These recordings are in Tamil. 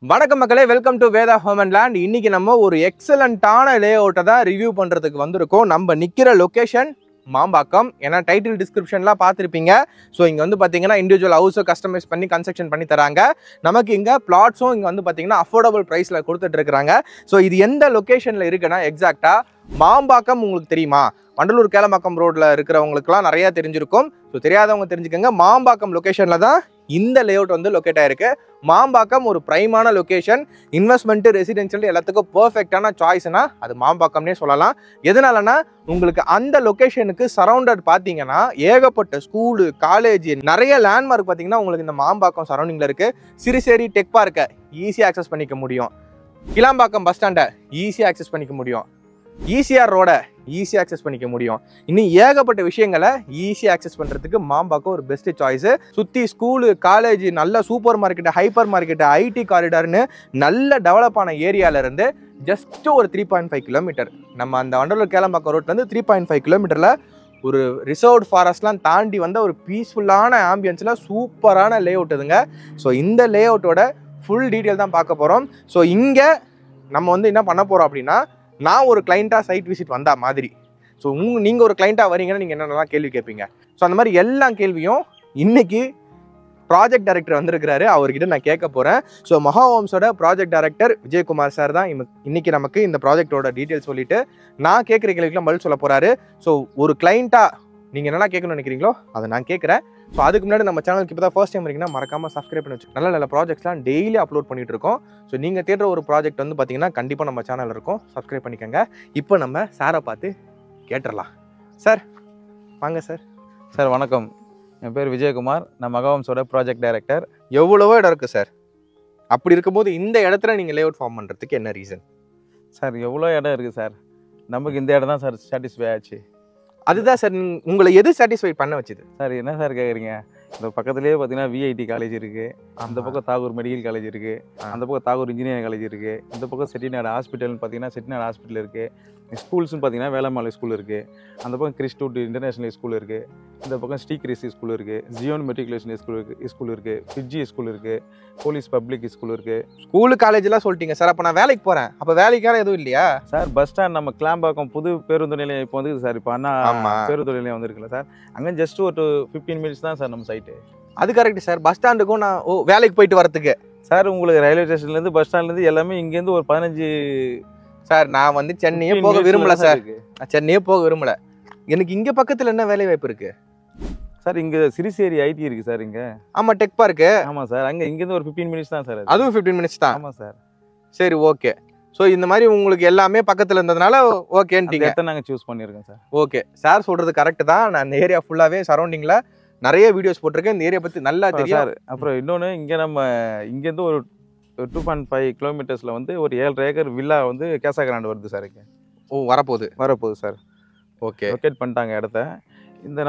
வணக்கம் மக்களே, welcome to Veda home and land. இன்னைக்கு நம்ம ஒரு எக்ஸலண்டான லே அவுட்டை தான் ரிவ்யூ பண்றதுக்கு வந்திருக்கோம். நம்ம நிக்கிற லொகேஷன் மாம்பாக்கம். ஏன்னா டைட்டில் டிஸ்கிரிப்ஷன்லாம் பார்த்துருப்பீங்க. ஸோ இங்கே வந்து பார்த்தீங்கன்னா இண்டிவிஜுவல் ஹவுஸை கஸ்டமைஸ் பண்ணி கன்ஸ்ட்ரக்ஷன் பண்ணி தராங்க. நமக்கு இங்கே பிளாட்ஸும் இங்கே வந்து பார்த்தீங்கன்னா அஃபோர்டபுள் ப்ரைஸில் கொடுத்துட்டு இருக்கிறாங்க. ஸோ இது எந்த லொக்கேஷனில் இருக்குன்னா எக்ஸாக்டாக மாம்பாக்கம். உங்களுக்கு தெரியுமா? வண்டலூர் கேளம்பாக்கம் ரோட்டில் இருக்கிறவங்களுக்குலாம் நிறையா தெரிஞ்சிருக்கும். ஸோ தெரியாதவங்க தெரிஞ்சுக்கோங்க. மாம்பாக்கம் லொக்கேஷனில் தான் இந்த லேஅவுட் வந்து லொக்கேட் ஆயிருக்கு. மாம்பாக்கம் ஒரு பிரைமான லொக்கேஷன். இன்வெஸ்ட்மெண்ட், ரெசிடென்ஷியல் எல்லாத்துக்கும் பர்ஃபெக்டான சாய்ஸ்னா அது மாம்பாக்கம்னே சொல்லலாம். எதனாலனா உங்களுக்கு அந்த லொக்கேஷனுக்கு சரௌண்டட் பார்த்தீங்கன்னா ஏகப்பட்ட ஸ்கூலு, காலேஜ், நிறைய லேண்ட்மார்க் பார்த்தீங்கன்னா உங்களுக்கு இந்த மாம்பாக்கம் சரௌண்டிங்கில் இருக்கு. சிறுசேரி டெக் பார்க்கை ஈஸியாக ஆக்சஸ் பண்ணிக்க முடியும். கிளாம்பாக்கம் பஸ் ஸ்டாண்டை ஈஸியாக ஆக்சஸ் பண்ணிக்க முடியும். ஈசிஆர் ரோட ஈஸியாக ஆக்சஸ் பண்ணிக்க முடியும். இன்னும் ஏகப்பட்ட விஷயங்களை ஈஸியாக ஆக்சஸ் பண்ணுறதுக்கு மாம்பாக்கம் ஒரு பெஸ்ட் சாய்ஸு. சுற்றி ஸ்கூலு, காலேஜ், நல்ல super market, hyper market, IT காரிடார்னு நல்ல டெவலப் ஆன ஏரியாவிலேருந்து ஜஸ்ட் ஒரு 3.5 கிலோமீட்டர். நம்ம அந்த வண்டலூர் கேளம்பாக்கம் ரோட்லேருந்து 3.5 கிலோமீட்டரில் ஒரு ரிசர்வ்ட் ஃபாரஸ்ட்லாம் தாண்டி வந்த ஒரு பீஸ்ஃபுல்லான ஆம்பியன்ஸில் சூப்பரான லே அவுட் இதுங்க. ஸோ இந்த லே அவுட்டோட ஃபுல் டீட்டெயில் தான் பார்க்க போகிறோம். ஸோ இங்கே நம்ம வந்து என்ன பண்ண போகிறோம் அப்படின்னா, நான் ஒரு கிளைண்ட்டாக சைட் விசிட் வந்தா மாதிரி. ஸோ நீங்கள் ஒரு கிளைண்ட்டாக வரீங்கன்னா நீங்கள் என்னென்னலாம் கேள்வி கேட்பீங்க. ஸோ அந்த மாதிரி எல்லா கேள்வியும் இன்னைக்கு ப்ராஜெக்ட் டைரக்டர் வந்திருக்கிறாரு, அவர்கிட்ட நான் கேட்க போகிறேன். ஸோ மகாஹோம்ஸோட ப்ராஜெக்ட் டைரக்டர் விஜயகுமார் சார் தான் இன்னைக்கு நமக்கு இந்த ப்ராஜெக்டோட டீட்டெயில் சொல்லிட்டு நான் கேட்குற கேள்விக்கெல்லாம் பதில் சொல்ல போகிறாரு. ஸோ ஒரு கிளைண்ட்டாக நீங்கள் என்னெல்லாம் கேட்கணும்னு நினைக்கிறீங்களோ அதை நான் கேட்குறேன். ஸோ அதுக்கு முன்னாடி நம்ம சேனலுக்கு இப்போ தான் ஃபர்ஸ்ட் டைம் வரீங்கன்னா மறக்காமல் சப்ஸ்கிரைப் பண்ணி வச்சு நல்ல நல்ல ப்ராஜெக்ட்ஸ்லாம் டெய்லி அப்லோட் பண்ணிட்டு இருக்கோம். ஸோ நீங்கள் தேடுற ஒரு ப்ராஜெக்ட் வந்து பார்த்தீங்கன்னா கண்டிப்பாக நம்ம சேனல் இருக்கும். சப்ஸ்கிரைப் பண்ணிக்கோங்க. இப்போ நம்ம சாரை பார்த்து கேட்டுடலாம். சார் வாங்க சார். சார் வணக்கம், என் பேர் விஜயகுமார். நான் மகாஹோம்ஸோட ப்ராஜெக்ட் டைரக்டர். எவ்வளவோ இடம் இருக்குது சார். அப்படி இருக்கும்போது இந்த இடத்துல நீங்கள் லே அவுட் ஃபார்ம் பண்ணுறதுக்கு என்ன ரீசன்? சார் எவ்வளோ இடம் இருக்குது சார், நமக்கு இந்த இடம் தான் சார் சாட்டிஸ்ஃபை ஆச்சு. அதுதான் சார் உங்களை எது சாட்டிஸ்ஃபை பண்ண வச்சுது? சார் என்ன சார் கேட்குறீங்க, இந்த பக்கத்துலேயே பார்த்தீங்கன்னா விஐடி காலேஜ் இருக்குது, அந்த பக்கம் தாகூர் மெடிக்கல் காலேஜ் இருக்குது, அந்த பக்கம் தாகூர் இன்ஜினியரிங் காலேஜ் இருக்குது, இந்த பக்கம் செட்டிநாடு ஹாஸ்பிட்டல்னு பார்த்தீங்கன்னா செட்டிநாடு ஹாஸ்பிட்டல் இருக்குது, ஸ்கூல்ஸ்னு பார்த்தீங்கன்னா வேளம்மாள் ஸ்கூல் இருக்குது, அந்த பக்கம் கிறிஸ்டூட் இன்டர்நேஷனல் ஸ்கூல் இருக்குது, இந்த பக்கம் ஸ்ரீ கிறிஸ்டி ஸ்கூல் இருக்குது, ஜியோன் மெட்ரிகுலேஷன் ஸ்கூல் இருக்குது, ஃபிஜி ஸ்கூல் இருக்குது, போலீஸ் பப்ளிக் ஸ்கூல் இருக்குது. ஸ்கூலு காலேஜெலாம் சொல்லிட்டீங்க சார். அப்போ நான் வேலைக்கு போகிறேன், அப்போ வேலைக்கான எதுவும் இல்லையா சார்? பஸ் ஸ்டாண்ட் நம்ம கிளாம்பாக்கம் புது பேருந்து நிலையம் இப்போ வந்து சார், இப்போ அண்ணா பேருந்து நிலையம் வந்துருக்குல்ல சார், அங்கே ஜஸ்ட் ஒரு 15 மினிட்ஸ் தான் சார் நம்ம சைட்டு. அது கரெக்ட் சார். பஸ் ஸ்டாண்டுக்கும் நான் வேலைக்கு போயிட்டு வரதுக்கு சார் உங்களுக்கு ரயில்வே ஸ்டேஷன்லேருந்து பஸ் ஸ்டாண்ட்லேருந்து எல்லாமே இங்கேருந்து ஒரு 15 சார். நான் வந்து சென்னையே போக விரும்பல சார். நான் சென்னையே போக விரும்பல. எனக்கு இங்கே பக்கத்தில் என்ன வேலை வாய்ப்பு இருக்கு சார்? இங்கே சிறுசேரி ஐடி இருக்குது சார் இங்கே. ஆமாம், டெக் பார்க்கு. ஆமாம் சார், அங்கே இங்கேருந்து ஒரு 15 மினிட்ஸ் தான் சார். அதுவும் 15 மினிட்ஸ் தான்? ஆமாம் சார். சரி, ஓகே. ஸோ இந்த மாதிரி உங்களுக்கு எல்லாமே பக்கத்தில் இருந்ததுனால ஓகேன்ட்டீங்க. எத்தனை நாங்கள் சூஸ் பண்ணியிருக்கோம் சார். ஓகே சார், சொல்கிறது கரெக்டு தான். நான் இந்த ஏரியா ஃபுல்லாகவே சரௌண்டிங்கில் நிறைய வீடியோஸ் போட்டிருக்கேன். இந்த ஏரியா பற்றி நல்லா தெரியும் சார். அப்புறம் இன்னொன்று, இங்கே நம்ம இங்கேருந்து ஒரு 2.5 கிலோமீட்டர்ஸில் வந்து ஒரு 7 ஏக்கர் வில்லா வந்து கேசா கிராண்ட் வருது சார் இங்கே. வரப்போகுது சார். ஓகே, லொக்கேட் பண்ணிட்டாங்க இடத்த. இந்த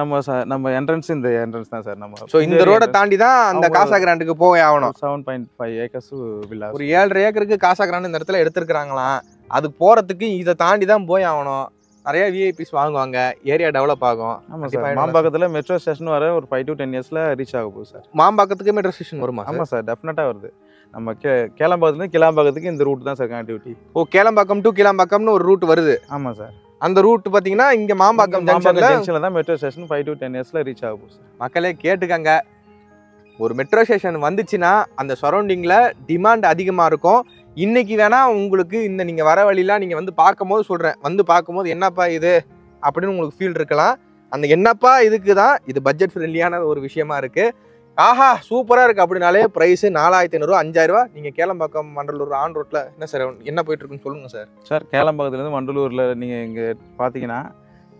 நம்ம என்ட்ரன்ஸ் இந்த என்ட்ரன்ஸ் தான் சார். நம்ம ஸோ இந்த ரோடை தாண்டி தான் அந்த காசா கிராண்டுக்கு போய் ஆகணும். 7.5 ஏக்கர்ஸ் வில்லா, ஒரு 7.5 ஏக்கருக்கு காசா கிராண்ட் இந்த இடத்துல எடுத்துருக்காங்களாம். அதுக்கு போகிறதுக்கு இதை தாண்டி தான் போய் ஆகணும். நிறைய விஐபிஸ் வாங்குவாங்க, ஏரியா டெவலப் ஆகும். ஆமாம் சார். மாம்பாக்கத்தில் மெட்ரோ ஸ்டேஷன் வர ஒரு 5 to 10 இயர்ஸில் ரீச் ஆக போகுது சார். மாம்பாக்கத்துக்கு மெட்ரோ ஸ்டேஷன் வருமா? ஆமாம் சார், டெஃபினட்டாக வருது. நம்ம கேளம்பாக்கத்துலேருந்து கிளாம்பாக்கத்துக்கு இந்த ரூட் தான் சார் கனெக்டிவிட்டி. கேளம்பாக்கம் டு கிளாம்பாக்கம்னு ஒரு ரூட் வருது. ஆமாம் சார். அந்த ரூட் பார்த்தீங்கன்னா இங்கே மாம்பாக்கம் ஜங்ஷனில் தான் மெட்ரோ ஸ்டேஷன் 5 to 10 இயர்ஸில் ரீச் ஆக போகுது சார். மக்களே கேட்டுக்கங்க, ஒரு மெட்ரோ ஸ்டேஷன் வந்துச்சுன்னா அந்த சரௌண்டிங்கில் டிமாண்ட் அதிகமாக இருக்கும். இன்னைக்கு வேணா உங்களுக்கு இந்த நீங்கள் வர வழியெலாம் நீங்கள் வந்து பார்க்கும்போது சொல்கிறேன், வந்து பார்க்கும்போது என்னப்பா இது அப்படின்னு உங்களுக்கு ஃபீல் இருக்கலாம். அந்த என்னப்பா இதுக்கு தான் இது பட்ஜெட் ஃப்ரெண்ட்லியான ஒரு விஷயமா இருக்குது. ஆஹா சூப்பராக இருக்குது அப்படின்னாலே ப்ரைஸு 4500 5000. நீங்கள் கேளம்பாக்கம் வண்டலூர் ஆன் ரோட்டில் என்ன சார் என்ன போயிட்டுருக்குன்னு சொல்லுங்கள் சார். சார் கேளம்பாக்கத்துலேருந்து வண்டலூரில் நீங்கள் இங்கே பார்த்தீங்கன்னா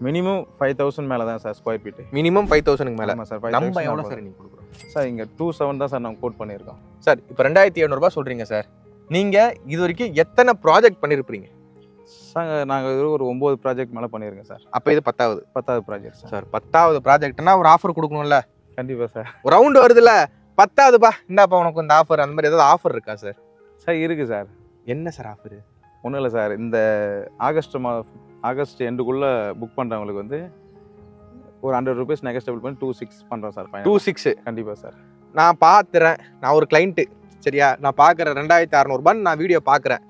மினிமம் 5000 மேலே தான் சார் ஸ்கொயர் ஃபீட்டு. மினிமம் 5000க்கு மேலே. ஆமாம் சார். நம்ம எவ்வளோ சார் நீங்கள் கொடுக்குறோம் சார்? இங்கே 27 தான் சார் நம்ம கோட் பண்ணியிருக்கோம் சார். இப்போ 2700 சொல்கிறீங்க சார். நீங்கள் இது வரைக்கும் எத்தனை ப்ராஜெக்ட் பண்ணியிருப்பீங்க சார்? நாங்கள் ஒரு 9 ப்ராஜெக்ட் மேலே பண்ணியிருக்கேன் சார். அப்போ இது 10வது ப்ராஜெக்ட் சார். 10வது ப்ராஜெக்ட்னா ஒரு ஆஃபர் கொடுக்கணும்ல? கண்டிப்பாக சார். ஒரு ரவுண்டு வருதுல்ல, 10வதுப்பா இந்தாப்பா உனக்கு இந்த ஆஃபர், அந்த மாதிரி ஏதாவது ஆஃபர் இருக்கா சார்? சார் இருக்குது சார். என்ன சார் ஆஃபர்? ஒன்றும் இல்லை சார், இந்த ஆகஸ்ட் எண்டுக்குள்ளே புக் பண்ணுறவங்களுக்கு வந்து ஒரு 100 rupees நெகஸ்டபிள் பண்ணி 26 பண்ணுறோம் சார். 26? கண்டிப்பாக சார். நான் பார்த்துறேன், நான் ஒரு கிளைண்ட்டு சரியா? நான் பார்க்குறேன் 2600 நான் வீடியோ பார்க்குறேன்.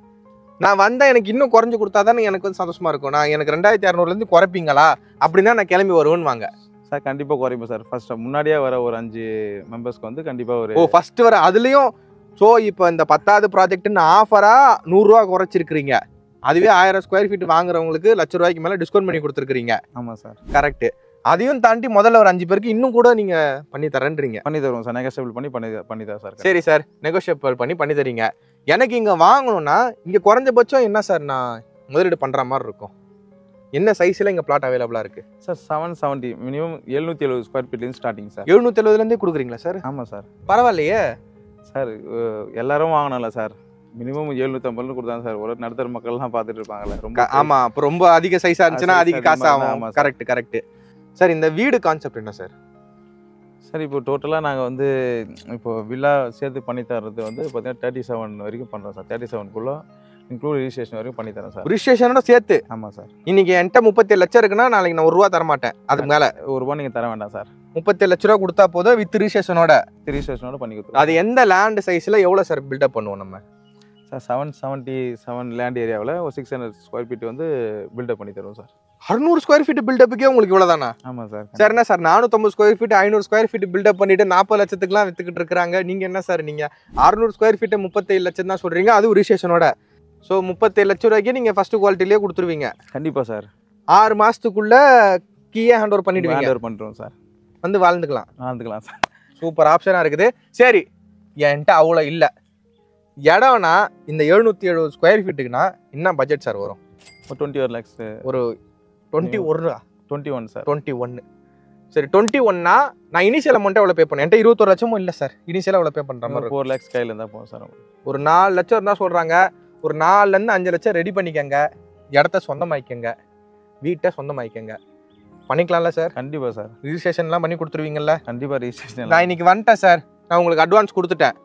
நான் வந்தால் எனக்கு இன்னும் குறைஞ்சி கொடுத்தா தானே எனக்கு வந்து சந்தோஷமா இருக்கும். நான் எனக்கு 2600 குறைப்பீங்களா அப்படின்னா நான் கிளம்பி வருவேன்னு வாங்க சார். கண்டிப்பாக குறைப்போம் சார். ஃபர்ஸ்ட் முன்னாடியே வர ஒரு 5 மெம்பர்ஸ்க்கு வந்து கண்டிப்பாக ஒரு ஃபர்ஸ்ட் வர அதுலேயும். ஸோ இப்போ இந்த 10வது ப்ராஜெக்ட்னு ஆஃபராக 100 ரூபா குறைச்சிருக்கிறீங்க. அதுவே 1000 ஸ்கொயர் ஃபீட் வாங்குறவங்களுக்கு ₹1,00,000 மேலே டிஸ்கவுண்ட் பண்ணி கொடுத்துருக்கீங்க. ஆமாம் சார். கரெக்ட். அதையும் தாண்டி முதல்ல ஒரு 5 பேருக்கு இன்னும் கூட நீங்கள் பண்ணி தரேன்றீங்க. பண்ணி தருவோம் சார். நெகோஷியபிள் பண்ணி தரோம் சார். சரி சார், நெகோஷியபிள் பண்ணி தரீங்க. எனக்கு இங்கே வாங்கணும்னா இங்கே குறைஞ்சபட்சம் என்ன சார் நான் முதலீடு பண்ணுற மாதிரி இருக்கும்? என்ன சைஸில் இங்கே பிளாட் அவைலபிளாக இருக்குது சார்? 770 மினிமம் 770 ஸ்கொயர் ஃபீட்லேருந்து ஸ்டார்டிங் சார். 770 கொடுக்குறீங்களா சார்? ஆமாம் சார். பரவாயில்லையே சார். எல்லாரும் வாங்கணும்ல சார். மினிமம் 750 கொடுத்தாங்க சார். ஒரு நடுத்தர மக்கள்லாம் பார்த்துட்டு இருப்பாங்கல்ல. ரொம்ப ஆமாம். அப்போ ரொம்ப அதிக சைஸாக இருந்துச்சுன்னா அதிக காசு ஆகும். கரெக்ட். சார் இந்த வீடு கான்செப்ட் என்ன சார்? சார் இப்போ டோட்டலாக நாங்கள் வந்து இப்போ வில்லா சேர்த்து பண்ணி தர்றது வந்து பார்த்தீங்கன்னா 37 வரைக்கும் பண்ணுறோம் சார். 37க்குள்ளே இன்க்ளூட் ரிஜிஸ்ட்ரேஷன் வரைக்கும் பண்ணி தரேன் சார். ரிஜிஸ்ட்ரேஷனோட சேர்த்து? ஆமாம் சார். இன்னைக்கு என்கிட்ட 37 லட்சம் இருக்குன்னா நாளைக்கு நான் ₹1 தரமாட்டேன். அதுக்கு மேலே ₹1 நீங்கள் தர வேண்டாம் சார். 37 லட்ச ரூபா கொடுத்தா போதும் வித் ரிஜிஸ்ட்ரேஷனோட பண்ணி கொடுத்துருவோம். அது எந்த லேண்ட் சைஸில் எவ்வளோ சார் பில்டப் பண்ணுவோம் நம்ம? சார் 777 லேண்ட் ஏரியாவில் ஒரு 600 ஸ்கொயர் ஃபீட் வந்து பில்டப் பண்ணி தருவோம் சார். 600 ஸ்கொயர் ஃபீட் பில்டப்புக்கே உங்களுக்கு இவ்வளோ தானா? ஆமாம் சார். சார் என்ன sir 450 square feet 500 square feet built up பண்ணிட்டு 40 லட்சத்துக்குலாம் வித்துக்கிட்டு இருக்காங்க. நீங்கள் என்ன சார் நீங்கள் 600 ஸ்கொயர் ஃபீட்டை 37 லட்சம் தான் சொல்கிறீங்க, அதுவும் ரிஜிஸ்ட்ரேஷனோட. ஸோ 37 லட்சம் ரூபாய்க்கு நீங்கள் ஃபஸ்ட்டு குவாலிட்டிலேயே கொடுத்துருவீங்க. கண்டிப்பாக சார். 6 மாதத்துக்குள்ளே கீயே ஹேண்ட் ஓவர் பண்ணிவிடுவீங்க. ஹேண்ட் ஓவர் பண்ணுறோம் சார். வந்து வாழ்ந்துக்கலாம் சார். சூப்பர் ஆப்ஷனாக இருக்குது. சரி, என்கிட்ட அவ்வளோ இல்லை. இடம்னா இந்த 770 ஸ்கொயர் ஃபீட்டுக்குன்னா என்ன பட்ஜெட் சார் வரும்? ஒரு 21 lakhs. ஒரு 21 சார். 21. சரி 21னா நான் இனிஷியல் அமௌண்ட்டை எவ்வளோ பே பண்ணேன்? என்கிட்ட 21 லட்சமும் இல்லை சார். இனிஷியலாக எவ்வளோ பே பண்ணுற மாதிரி 4 lakhs கையில் இருந்தால் போகும் சார். ஒரு 4 லட்சம் இருந்தால் சொல்கிறாங்க. ஒரு 4லேருந்து 5 லட்சம் ரெடி பண்ணிக்கங்க. இடத்த சொந்தமாக்கிக்கங்க, வீட்டை சொந்தமாக்கிக்கங்க. பண்ணிக்கலாம்ல சார்? கண்டிப்பாக சார். ரிஜிஸ்ட்ரேஷன்லாம் பண்ணி கொடுத்துருவீங்கல்ல? கண்டிப்பாக ரிஜிஸ்ட்ரேஷன். நான் இன்னைக்கு வந்துட்டேன் சார். நான் உங்களுக்கு அட்வான்ஸ் கொடுத்துட்டேன்.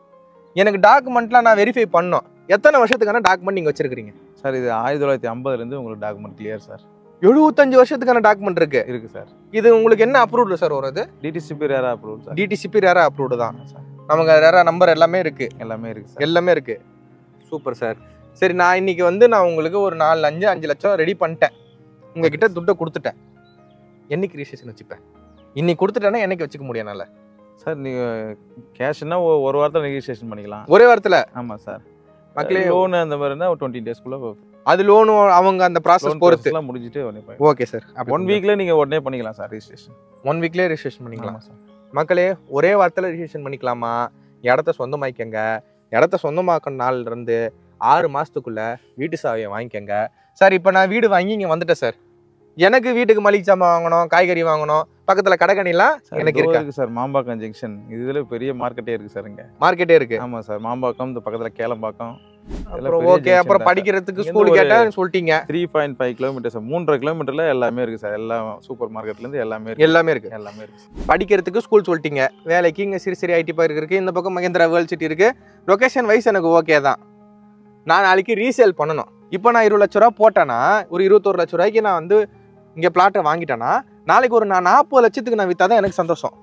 எனக்கு டாக்குமெண்ட்லாம் நான் வெரிஃபை பண்ணோம். எத்தனை வருஷத்துக்கான டாக்குமெண்ட் நீங்கள் வச்சிருக்கீங்க சார்? இது 1950லேருந்து உங்களுக்கு டாக்குமெண்ட் கிளியர் சார். 75 வருஷத்துக்கான டாக்குமெண்ட் இருக்கு சார். இது உங்களுக்கு என்ன அப்ரூவ்டு சார் வருது? டிடிசிபி ரேரா அப்ரூவ்டு சார். டிடிசிபி ரேரா அப்ரூவ்டு தான் சார். நமக்கு ரேரா நம்பர் எல்லாமே இருக்கு. எல்லாமே இருக்கு. Super sir. சரி, நான் இன்னைக்கு வந்து நான் உங்களுக்கு ஒரு 5 லட்சம் ரெடி பண்ணிட்டேன். உங்ககிட்ட துட்டை கொடுத்துட்டேன். என்னைக்கு ரிஜிஸ்ட்ரேஷன் வச்சுப்பேன்? இன்னைக்கு கொடுத்துட்டேன்னா என்னைக்கு வச்சுக்க முடியனால சார்? நீங்கள் கேஷ்னா ஒரு வாரத்தில் ரெஜிஸ்ட்ரேஷன் பண்ணிக்கலாம். ஒரே வாரத்தில்? ஆமாம் சார். மக்களே லோன் அந்த மாதிரினா ஒரு 20 daysக்குள்ளே அது லோனு அவங்க அந்த ப்ராசஸ் பொறுத்து முடிஞ்சிட்டு ஓகே சார். 1 வீக்ல நீங்கள் உடனே பண்ணிக்கலாம் சார் ரிஜிஸ்ட்ரேஷன். 1 வீக்லேயே ரிஜிஸ்ட்ரேஷன் பண்ணிக்கலாம் சார். மக்களே ஒரே வாரத்தில் ரிஜிஸ்ட்ரேஷன் பண்ணிக்கலாமா? இடத்த சொந்தமாக்கிக்கங்க. இடத்த சொந்தமாக்க நாள்லேருந்து 6 மாதத்துக்குள்ளே வீட்டு சாவியை வாங்கிக்கங்க சார். இப்போ நான் வீடு வாங்கி இங்கே வந்துட்டேன் சார். எனக்கு வீட்டுக்கு மளிகை சாமான் வாங்கணும், காய்கறி வாங்கணும், பக்கத்தில் கடைக்கணிலாம் எனக்கு இருக்கு சார். மாம்பாக்கம் ஜங்ஷன் இதில் பெரிய மார்க்கெட்டே இருக்குது சார். இங்கே மார்க்கெட்டே இருக்கு. ஆமாம் சார். மாம்பாக்கம் இந்த பக்கத்தில் கேளம்பாக்கம். ஓகே. அப்புறம் படிக்கிறதுக்கு ஸ்கூல் கேட்டால் சொல்லிட்டீங்க 3.5 கிலோமீட்டர் சார். 3.5 கிலோமீட்டரில் எல்லாமே இருக்குது சார். எல்லாம் சூப்பர் மார்க்கெட்லேருந்து எல்லாமே இருக்கு. படிக்கிறதுக்கு ஸ்கூல் சொல்லிட்டீங்க. வேலைக்கு இங்கே சிறு ஐடி பார்க் இருக்குது. இந்த பக்கம் மகேந்திரா வேர்ல்ட் சிட்டி இருக்குது. லொக்கேஷன் வைஸ் எனக்கு ஓகே தான். நான் நாளைக்கு ரீசேல் பண்ணணும். இப்போ நான் 20 லட்ச ரூபா போட்டேன்னா ஒரு 21 லட்ச ரூபாய்க்கு நான் வந்து இங்கே பிளாட்டை வாங்கிட்டேன்னா நாளைக்கு ஒரு நான் 40 லட்சத்துக்கு நான் விற்றா தான் எனக்கு சந்தோஷம்.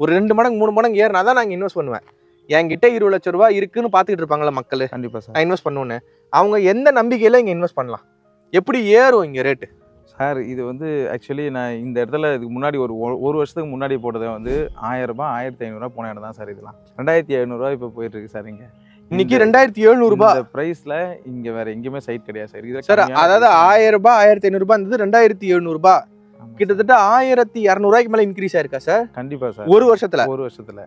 ஒரு 2 மடங்கு 3 மடங்கு ஏறினா தான் நாங்கள் இன்வெஸ்ட் பண்ணுவேன். என்கிட்ட 20 லட்ச ரூபா இருக்குன்னு பார்த்துக்கிட்டு இருப்பாங்களா மக்கள்? கண்டிப்பாக சார். நான் இன்வெஸ்ட் பண்ணுவேன்னு அவங்க எந்த நம்பிக்கையில் இங்கே இன்வெஸ்ட் பண்ணலாம்? எப்படி ஏறும் இங்கே ரேட்டு சார்? இது வந்து ஆக்சுவலி நான் இந்த இடத்துல இதுக்கு முன்னாடி ஒரு வருஷத்துக்கு முன்னாடி போட்டதை வந்து 1000 ரூபாய் 1500 போன இடம் தான் சார். இதெல்லாம் 2700 இப்போ போயிட்டு இருக்கு சார். இங்கே இன்னைக்கு 2700 ரூபாய் பிரைஸ்ல இங்க வேற எங்கேயுமே சைட் கிடையாது சார். சார் அதாவது 1000 ரூபாய் 1500 ரூபாய் இருந்தது 2700 ரூபாய், கிட்டத்தட்ட 1200 ரூபாய்க்கு மேல இன்க்ரீஸ் ஆயிருக்கா சார்? கண்டிப்பா சார். ஒரு வருஷத்துல.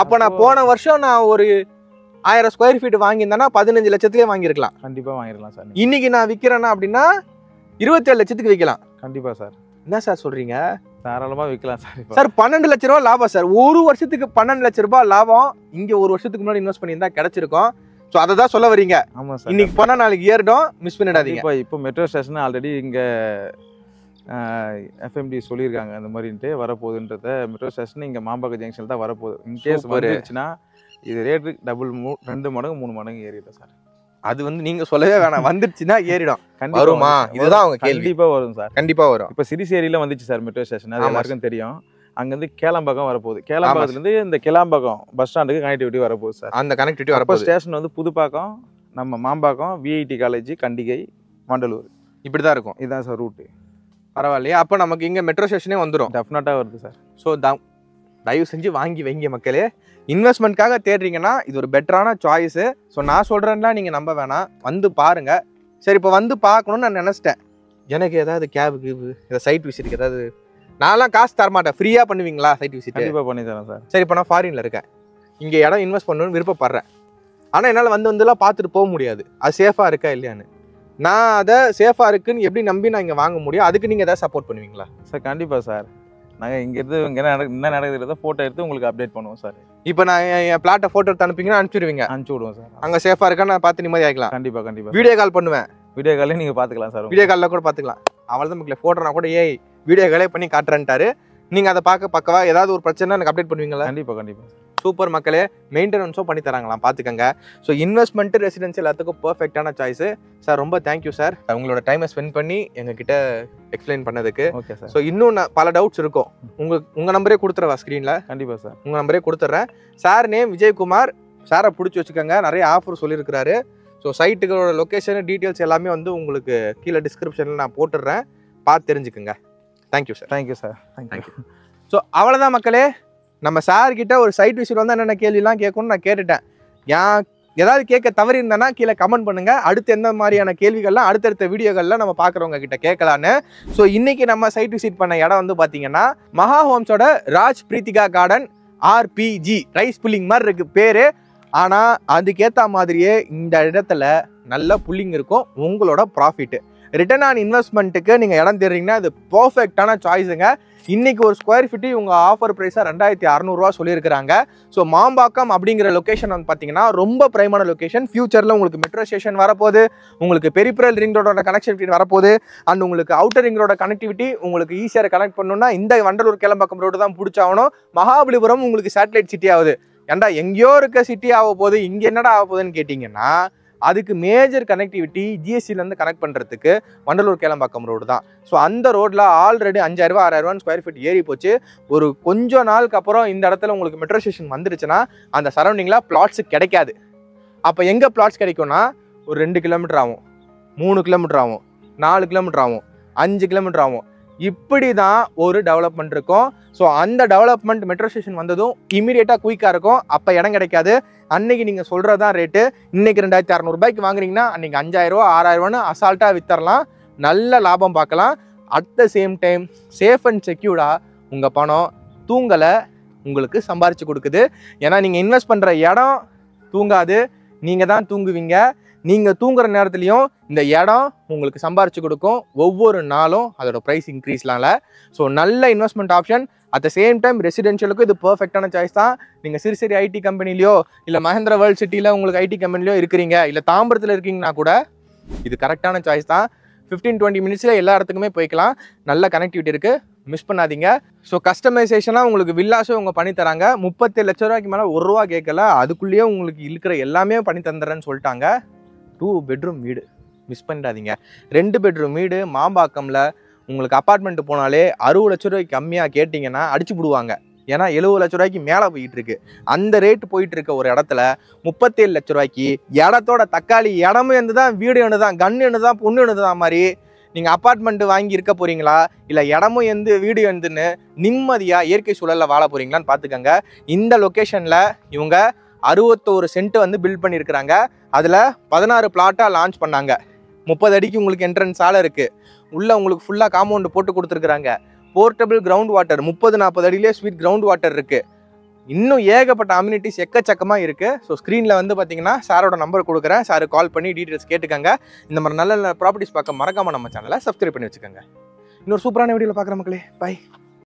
அப்ப நான் போன வருஷம் நான் ஒரு 1000 ஸ்கொயர் ஃபீட் வாங்கியிருந்தேன்னா 15 லட்சத்துக்கே வாங்கியிருக்கலாம். கண்டிப்பா வாங்கிடலாம் சார். இன்னைக்கு நான் விற்கிறேன்னா அப்படின்னா 27 லட்சத்துக்கு விற்கலாம். கண்டிப்பா சார். என்ன சார் சொல்றீங்க? தாராளமா விற்கலாம் சார். சார் 12 லட்ச ரூபாய் லாபம் சார். ஒரு வருஷத்துக்கு 12 லட்ச ரூபாய் லாபம். இங்க ஒரு வருஷத்துக்கு முன்னாடி இன்வெஸ்ட் பண்ணியிருந்தா கிடைச்சிருக்கும். ஸோ அதை தான் சொல்ல வரீங்க. ஆமா சார். இன்னைக்கு போனா நாளைக்கு ஏறிடும், மிஸ் பண்ணிடாதீங்க. இப்போ மெட்ரோ ஸ்டேஷன் ஆல்ரெடி இங்க எஃப்எம்டி சொல்லியிருக்காங்க அந்த மாதிரின்ட்டு வரப்போகுதுன்றத. மெட்ரோ ஸ்டேஷன் இங்கே மாம்பாக்கம் ஜங்ஷன் தான் வரப்போகுது. இன்கேஸ் வந்துருச்சுன்னா இது ரேட்டு டபுள் 2 மடங்கு 3 மடங்கு ஏறிடும் சார். அது வந்து நீங்க சொல்லவே வேணாம், வந்துருச்சுன்னா ஏறிடும். வருமா? இதுதான் அவங்க கேள்வி. கண்டிப்பா வரும் சார். கண்டிப்பா வரும். இப்போ சிரிசேரியில வந்துச்சு சார் மெட்ரோ ஸ்டேஷன், அது எல்லாருக்கும் தெரியும். அங்கேருந்து கேளம்பாக்கம் வரப்போகுது. கேளம்பாக்கத்துலேருந்து இந்த கிளாம்பாக்கம் பஸ் ஸ்டாண்டுக்கு கனெக்டிவிட்டி வரப்போகுது சார். அந்த கனெக்டிவிட்டி வரப்போ வரப்போ ஸ்டேஷன் வந்து புதுப்பாக்கம், நம்ம மாம்பாக்கம், விஐடி காலேஜ், கண்டிகை, வண்டலூர், இப்படி தான் இருக்கும். இதுதான் சார் ரூட்டு. பரவாயில்லையா? அப்போ நமக்கு இங்கே மெட்ரோ ஸ்டேஷனே வந்துடும். டெஃபினட்டாக வருது சார். ஸோ தயவு செஞ்சு வாங்கி வைங்க மக்களே. இன்வெஸ்ட்மெண்ட்காக தேடுறீங்கன்னா இது ஒரு பெட்டரான சாய்ஸு. ஸோ நான் சொல்கிறேன்னா நீங்கள் நம்ப வேணாம், வந்து பாருங்கள். சரி, இப்போ வந்து பார்க்கணுன்னு நான் நினச்சிட்டேன். எனக்கு ஏதாவது கேபுக்கு ஏதாவது சைட் விசிட்டுக்கு ஏதாவது, நான்லாம் காசு தரமாட்டேன், ஃப்ரீயாக பண்ணுவீங்களா சைட் விசிட்? கண்டிப்பாக பண்ணி தரேன் சார். சரி, இப்போ நான் ஃபாரினில் இருக்கேன், இங்கே இடம் இன்வெஸ்ட் பண்ணணும்னு விருப்பப்படுறேன். ஆனால் என்னால் வந்துலாம் பார்த்துட்டு போக முடியாது, அது சேஃபாக இருக்கா இல்லையான்னு. நான் அதை சேஃபாக இருக்குன்னு எப்படி நம்பி நான் இங்கே வாங்க முடியும்? அதுக்கு நீங்கள் ஏதாவது சப்போர்ட் பண்ணுவீங்களா? சார் கண்டிப்பாக சார். நாங்கள் இங்கேருந்து இங்கே என்ன நடக்குதுறத ஃபோட்டோ எடுத்து உங்களுக்கு அப்டேட் பண்ணுவோம் சார். இப்போ நான் என் பிளாட்டை ஃபோட்டோ எடுத்து அனுப்பிங்கன்னா அனுப்பிச்சிடுவீங்க? அனுப்பிச்சி விடுவோம் சார். அங்கே சேஃபாக இருக்கா நான் பார்த்து நிம்மதி ஆகிக்கலாம். கண்டிப்பாக வீடியோ கால் பண்ணுவேன். வீடியோ காலே நீங்கள் பார்த்துக்கலாம் சார். வீடியோ காலில் கூட பார்த்துக்கலாம். அவள் தான் மக்களே, ஃபோட்டோனா கூட வீடியோ காலே பண்ணி காட்டுறேன்ட்டாரு. நீங்கள் அதை பார்க்க பக்கவா ஏதாவது ஒரு பிரச்சனை எனக்கு அப்டேட் பண்ணுவீங்களா? கண்டிப்பாக. சூப்பர் மக்களே, மெயின்டெனன்ஸும் பண்ணி தராங்களாம், பார்த்துக்கங்க. ஸோ இன்வெஸ்ட்மெண்ட்டு ரெசிடென்சி எல்லாத்துக்கும் பர்ஃபெக்டான சாய்ஸு சார். ரொம்ப தேங்க்யூ சார், உங்களோட டைமை ஸ்பெண்ட் பண்ணி எங்ககிட்ட எக்ஸ்பிளைன் பண்ணதுக்கு. Okay sir. ஸோ இன்னும் பல டவுட்ஸ் இருக்கும். உங்கள் நம்பரே கொடுத்துறவா ஸ்க்ரீனில்? கண்டிப்பாக சார், உங்கள் நம்பரே கொடுத்துட்றேன். Sir name Vijayakumar. சாரை பிடிச்சி வச்சுக்கோங்க, நிறைய ஆஃபர் சொல்லியிருக்கிறாரு. ஸோ சைட்டுகளோட லொக்கேஷன் டீட்டெயில்ஸ் எல்லாமே வந்து உங்களுக்கு கீழே டிஸ்கிரிப்ஷனில் நான் போட்டுடுறேன், பார்த்து தெரிஞ்சுக்குங்க. Thank you sir. Thank you sir. Thank you. So அவ்வளோதான் மக்களே, நம்ம சார்கிட்ட ஒரு சைட் விசிட் வந்து என்னென்ன கேள்விலாம் கேட்கணும்னு நான் கேட்டுட்டேன். ஏதாவது கேட்க தவறி இருந்தேன்னா கீழே கமெண்ட் பண்ணுங்கள். அடுத்து எந்த மாதிரியான கேள்விகள்லாம் அடுத்தடுத்த வீடியோகளில் நம்ம பார்க்குறவங்க கிட்ட கேட்கலான்னு. ஸோ இன்றைக்கி நம்ம சைட் விசிட் பண்ண இடம் வந்து பார்த்தீங்கன்னா மகா ஹோம்ஸோட Raj Preethika garden RPG. Rice pulling மாதிரி இருக்குது பேர். ஆனால் அதுக்கேற்ற மாதிரியே இந்த இடத்துல நல்ல புல்லிங் இருக்கும். உங்களோட ப்ராஃபிட்டு ரிட்டர்ன் ஆன் இன்வெஸ்ட்மெண்ட்டுக்கு நீங்கள் இடம் தேடுறீங்கன்னா இது பர்ஃபெக்டான சாய்ஸுங்க. இன்றைக்கி ஒரு ஸ்கொயர் ஃபீட்டு இவங்க ஆஃபர் ப்ரைஸாக 2600 சொல்லியிருக்கிறாங்க. ஸோ மாம்பாக்கம் அப்படிங்கிற லொக்கேஷன் வந்து பார்த்தீங்கன்னா ரொம்ப பிரைமான லொக்கேஷன். ஃபியூச்சரில் உங்களுக்கு மெட்ரோ ஸ்டேஷன் வரப்போகுது, உங்களுக்கு பெரிப்ரல் ரிங் ரோடோட கனெக்டிவிட்டி வரப்போகுது, அண்ட் உங்களுக்கு அவுட்டர் ரிங் ரோட கனெக்டிவிட்டி உங்களுக்கு ஈஸியாக கனெக்ட் பண்ணணும்னா இந்த வண்டலூர் கேளம்பாக்கம் ரோடு தான் பிடிச்சாகணும். மகாபலிபுரம் உங்களுக்கு சேட்டலைட் சிட்டி ஆகுது. ஏன்டா எங்கேயோ இருக்க சிட்டி ஆக போகுது, இங்கே என்னடா ஆக போகுதுன்னு கேட்டிங்கன்னா அதுக்கு மேஜர் கனெக்டிவிட்டி ஜிஎஸ்டிலேருந்து கனெக்ட் பண்ணுறதுக்கு வண்டலூர் கேளம்பாக்கம் ரோடு தான். ஸோ அந்த ரோட்டில் ஆல்ரெடி 5000 6000 ஸ்கொயர் ஃபீட் ஏறி போச்சு. ஒரு கொஞ்சம் நாளுக்கு அப்புறம் இந்த இடத்துல உங்களுக்கு மெட்ரோ ஸ்டேஷன் வந்துருச்சுன்னா அந்த சரௌண்டிங்கில் பிளாட்ஸு கிடைக்காது. அப்போ எங்கே பிளாட்ஸ் கிடைக்கும்னா ஒரு 2 கிலோமீட்டர் ஆகும், 3 கிலோமீட்டர் ஆகும், 4 கிலோமீட்டர் ஆகும், 5 கிலோமீட்டர் ஆகும். இப்படி தான் ஒரு டெவலப்மெண்ட் இருக்கும். ஸோ அந்த டெவலப்மெண்ட் மெட்ரோ ஸ்டேஷன் வந்ததும் இமீடியட்டாக குயிக்காக இருக்கும். அப்போ இடம் கிடைக்காது. அன்னைக்கு நீங்கள் சொல்கிறது தான் ரேட்டு. இன்றைக்கி 2600 வாங்குறீங்கன்னா அன்றைக்கி 5000 6000 அசால்ட்டாக வித்தரலாம், நல்ல லாபம் பார்க்கலாம். At the same time safe and செக்யூர்டாக உங்கள் பணம் தூங்கலை உங்களுக்கு சம்பாரித்து கொடுக்குது. ஏன்னா நீங்கள் இன்வெஸ்ட் பண்ணுற இடம் தூங்காது, நீங்கள் தான் தூங்குவீங்க. நீங்கள் தூங்குற நேரத்துலையும் இந்த இடம் உங்களுக்கு சம்பாரித்து கொடுக்கும். ஒவ்வொரு நாளும் அதோட ப்ரைஸ் இன்க்ரீஸ்லாம்ல. ஸோ நல்ல investment option. At the same time ரெசிடென்ஷியலுக்கும் இது பர்ஃபெக்டான சாய்ஸ் தான். நீங்கள் சிறுசிறு ஐடி கம்பெனிலையோ இல்லை மஹேந்திரா வேர்ல்ட் சிட்டியில் உங்களுக்கு ஐடி கம்பெனிலையோ இருக்கிறீங்க, இல்லை தாம்பரத்தில் இருக்கீங்கன்னா கூட இது கரெக்டான சாய்ஸ் தான். 15-20 மினிட்ஸில் எல்லா இடத்துக்குமே போய்க்கலாம். நல்ல கனெக்டிவிட்டி இருக்குது, மிஸ் பண்ணாதீங்க. ஸோ கஸ்டமைசேஷனாக உங்களுக்கு வில்லாஸும் அவங்க பண்ணி தராங்க. 37 லட்ச ரூபாய்க்கு மேலே ₹1 கேட்கல, அதுக்குள்ளேயே உங்களுக்கு இருக்கிற எல்லாமே பண்ணி தந்துடுறேன்னு சொல்லிட்டாங்க. 2 பெட்ரூம் வீடு மிஸ் பண்ணிடாதீங்க. 2 பெட்ரூம் வீடு மாம்பாக்கமில் உங்களுக்கு அப்பார்ட்மெண்ட் போனாலே 60 லட்ச ரூபாய்க்கு கம்மியாக கேட்டிங்கன்னா அடிச்சு விடுவாங்க. ஏன்னா 70 லட்ச ரூபாய்க்கு மேலே போயிட்டு இருக்கு. அந்த ரேட்டு போயிட்டு இருக்க ஒரு இடத்துல 37 லட்ச ரூபாய்க்கு இடத்தோட தக்காளி இடமும் என்று தான், வீடு என்று தான், கன்று என்று தான், பொண்ணு என்று தான் மாதிரி நீங்கள் அப்பார்ட்மெண்ட் வாங்கி இருக்க போகிறீங்களா இல்லை இடமும் எந்த வீடு எந்துன்னு நிம்மதியாக இயற்கை சூழலில் வாழ போகிறீங்களான்னு பார்த்துக்கங்க. இந்த லொக்கேஷனில் இவங்க 61 சென்ட் வந்து பில்ட் பண்ணியிருக்கிறாங்க. அதில் 16 பிளாட்டாக லான்ச் பண்ணாங்க. 30 அடிக்கு உங்களுக்கு என்ட்ரன்ஸ் ஆள் இருக்குது. உள்ளே உங்களுக்கு ஃபுல்லாக காம்பவுண்டு போட்டு கொடுத்துருக்குறாங்க. போர்ட்டபிள் கிரவுண்ட் வாட்டர் 30-40 அடியிலே ஸ்வீட் கிரவுண்ட் வாட்டர் இருக்குது. இன்னும் ஏகப்பட்ட அம்யூனிட்டிஸ் எக்கச்சக்கமாக இருக்குது. ஸோ ஸ்க்ரீனில் வந்து பார்த்தீங்கன்னா சாரோட நம்பர் கொடுக்குறேன், சார் கால் பண்ணி டீட்டெயில்ஸ் கேட்டுக்கங்க. இந்த மாதிரி நல்ல நல்ல ப்ராப்பர்ட்டிஸ் பார்க்க மறக்காமல் நம்ம சேனலை சப்ஸ்கிரைப் பண்ணி வச்சுக்கோங்க. இன்னொரு சூப்பரான வீடியோவில் பார்க்குற மக்களே, பை.